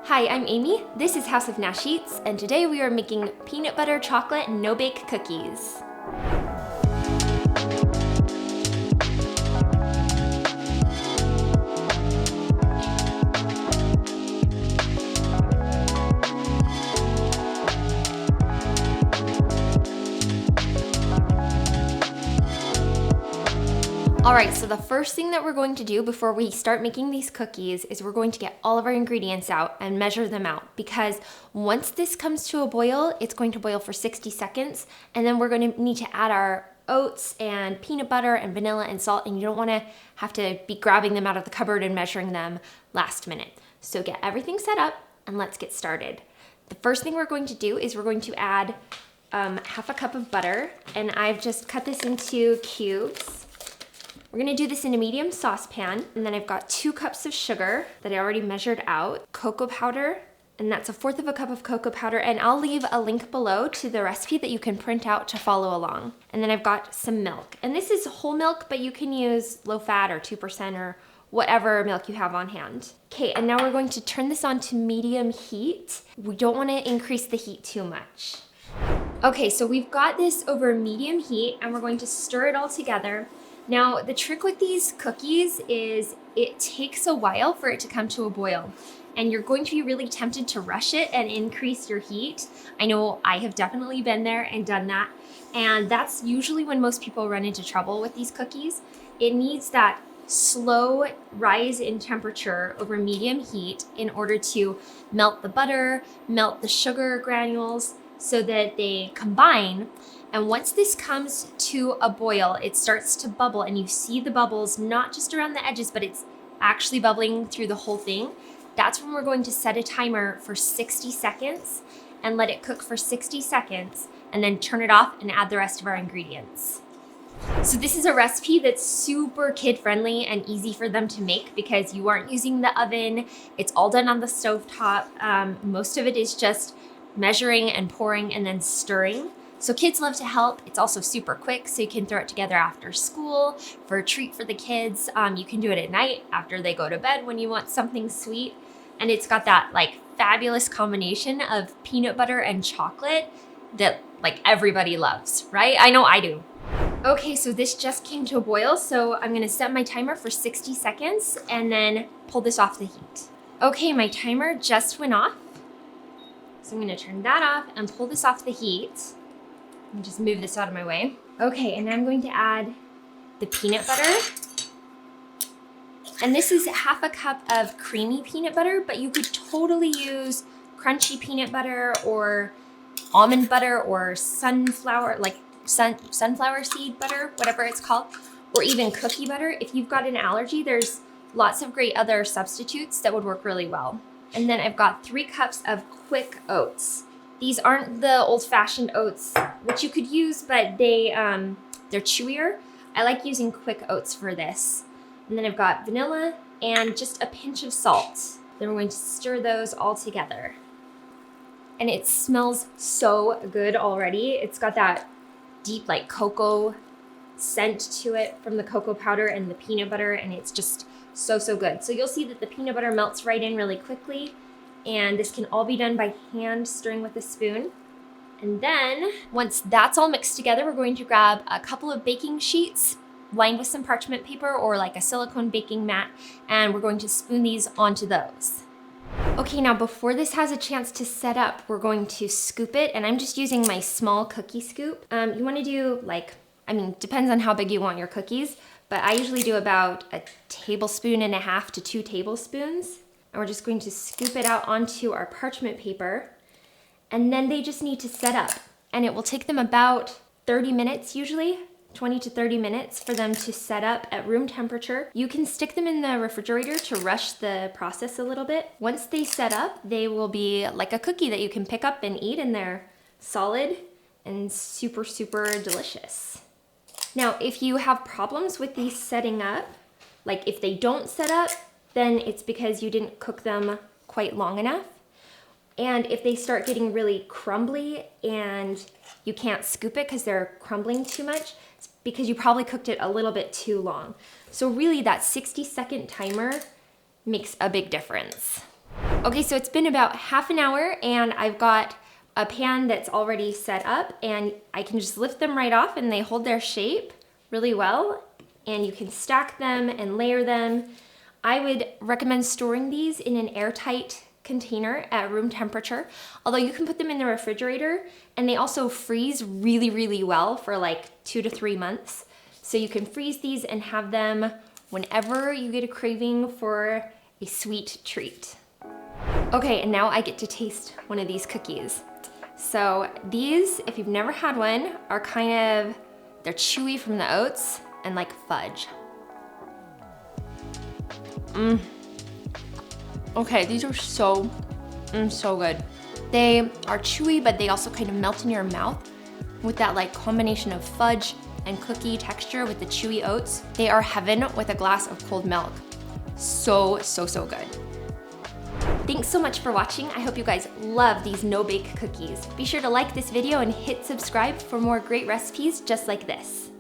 Hi, I'm Amy. This is House of Nash Eats, and today we are making peanut butter chocolate no-bake cookies. Alright, so the first thing that we're going to do before we start making these cookies is we're going to get all of our ingredients out and measure them out, because once this comes to a boil, it's going to boil for 60 seconds, and then we're going to need to add our oats and peanut butter and vanilla and salt, and you don't want to have to be grabbing them out of the cupboard and measuring them last minute. So get everything set up and let's get started. The first thing we're going to do is we're going to add half a cup of butter, and I've just cut this into cubes. We're gonna do this in a medium saucepan, and then I've got 2 cups of sugar that I already measured out, cocoa powder, and that's 1/4 cup of cocoa powder, and I'll leave a link below to the recipe that you can print out to follow along. And then I've got some milk, and this is whole milk, but you can use low fat or 2% or whatever milk you have on hand. Okay, and now we're going to turn this on to medium heat. We don't wanna increase the heat too much. Okay, so we've got this over medium heat, and we're going to stir it all together. Now, the trick with these cookies is it takes a while for it to come to a boil, and you're going to be really tempted to rush it and increase your heat. I know I have definitely been there and done that, and that's usually when most people run into trouble with these cookies. It needs that slow rise in temperature over medium heat in order to melt the butter, melt the sugar granules so that they combine. And once this comes to a boil, it starts to bubble, and you see the bubbles not just around the edges, but it's actually bubbling through the whole thing. That's when we're going to set a timer for 60 seconds and let it cook for 60 seconds, and then turn it off and add the rest of our ingredients. So this is a recipe that's super kid-friendly and easy for them to make because you aren't using the oven. It's all done on the stovetop. Most of it is just measuring and pouring and then stirring. So kids love to help. It's also super quick, so you can throw it together after school for a treat for the kids. You can do it at night after they go to bed when you want something sweet. And it's got that like fabulous combination of peanut butter and chocolate that like everybody loves, right? I know I do. Okay, so this just came to a boil, so I'm gonna set my timer for 60 seconds and then pull this off the heat. Okay, my timer just went off. So I'm gonna turn that off and pull this off the heat. And just move this out of my way. Okay, and I'm going to add the peanut butter. And this is half a cup of creamy peanut butter, but you could totally use crunchy peanut butter or almond butter or sunflower, like sunflower seed butter, whatever it's called, or even cookie butter. If you've got an allergy, there's lots of great other substitutes that would work really well. And then I've got 3 cups of quick oats. These aren't the old-fashioned oats, which you could use, but they're chewier. I like using quick oats for this. And then I've got vanilla and just a pinch of salt. Then we're going to stir those all together. And it smells so good already. It's got that deep like cocoa scent to it from the cocoa powder and the peanut butter, and it's just so good. So you'll see that the peanut butter melts right in really quickly. And this can all be done by hand stirring with a spoon. And then once that's all mixed together, we're going to grab a couple of baking sheets lined with some parchment paper or like a silicone baking mat, and we're going to spoon these onto those. Okay, now before this has a chance to set up, we're going to scoop it, and I'm just using my small cookie scoop. You wanna do depends on how big you want your cookies, but I usually do about 1.5 tablespoons to 2 tablespoons. And we're just going to scoop it out onto our parchment paper, and then they just need to set up, and it will take them about 30 minutes usually, 20 to 30 minutes for them to set up at room temperature. You can stick them in the refrigerator to rush the process a little bit. Once they set up, they will be like a cookie that you can pick up and eat, and they're solid and super delicious. Now, if you have problems with these setting up, like if they don't set up, then it's because you didn't cook them quite long enough. And if they start getting really crumbly and you can't scoop it because they're crumbling too much, it's because you probably cooked it a little bit too long. So really that 60-second timer makes a big difference. Okay, so it's been about half an hour and I've got a pan that's already set up and I can just lift them right off and they hold their shape really well. And you can stack them and layer them. I would recommend storing these in an airtight container at room temperature, although you can put them in the refrigerator and they also freeze really, really well for like 2 to 3 months. So you can freeze these and have them whenever you get a craving for a sweet treat. Okay, and now I get to taste one of these cookies. So these, if you've never had one, are they're chewy from the oats and like fudge. Okay, these are so good. They are chewy, but they also kind of melt in your mouth with that like combination of fudge and cookie texture with the chewy oats. They are heaven with a glass of cold milk. So good. Thanks so much for watching. I hope you guys love these no-bake cookies. Be sure to like this video and hit subscribe for more great recipes just like this.